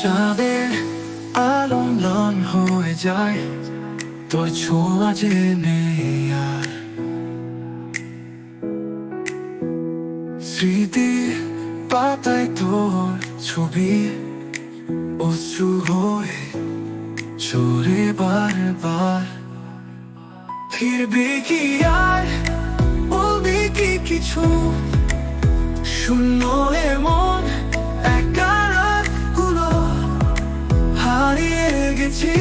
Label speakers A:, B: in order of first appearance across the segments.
A: চাঁদের আলো ম্লান হয়ে যায়, তোর ছোঁয়া যে নেই আর। স্মৃতি পাতায় তোর ছবি অশ্রু হয়ে ঝরে বারবার। ফিরবি কি আর বলবি কি কিছু, শূন্য এমন একা রাতগুলো। হারিয়ে গেছি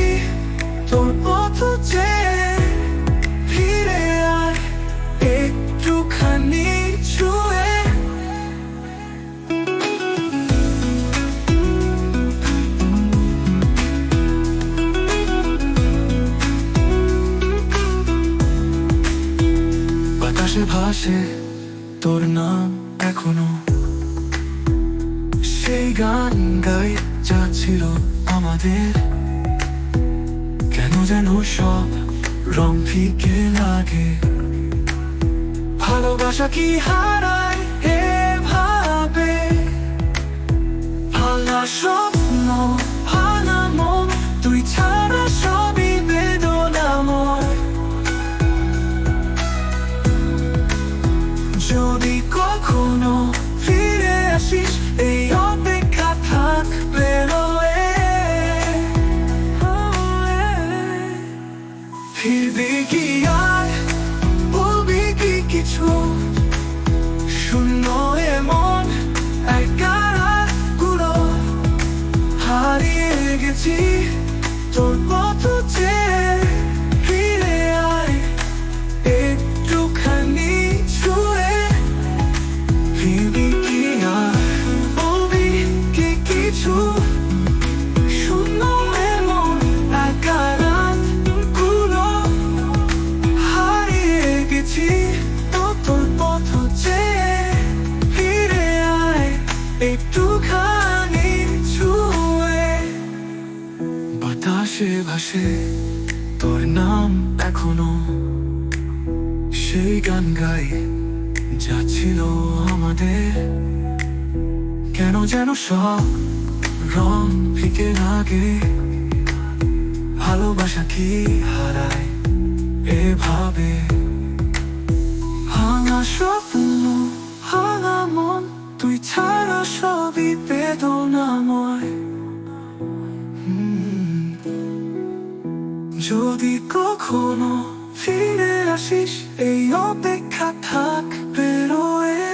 A: তোর পথ চেয়ে, ফিরে আয় একটুখানি ছুঁয়ে। বাতাসে ভাসে তোর নাম এখনো, সেই গান গাই যা ছিল আমাদের। কেন যেন সব রং ফিকে লাগে, ভালোবাসা কি হারায় এভাবে। ভাঙা স্বপ্ন ভাঙা মন, তুই ছাড়া সবই বেদনাময়। যদি কখনো ফিরে আসিস, এই অপেক্ষা থাকবে রয়ে। ফিরবি কি আর বলবি কি কিছু, শূন্য এমন একা রাতগুলো। হারিয়ে গেছি তোর পথ চেয়ে, ফিরে আয় একটুখানি ছুঁয়ে। ফিরবি কি আর বলবি কি কিছু, শূন্য এমন একা রাতগুলো। হারিয়ে গেছি তোর পথ চেয়ে, ফিরে আয় একটুখানি ছুঁয়ে। বাতাসে ভাসে তোর নাম এখনো, সেই গান গাই যা ছিল আমাদের। কেন যেন সব রং ফিকে লাগে, ভালোবাসা কি হারায় এভাবে। ভাঙা স্বপ্ন ভাঙা মন, তুই ছাড়া সবই বেদনাময়। যদি কখনো ফিরে আসিস, এই অপেক্ষা থাকবে রয়ে।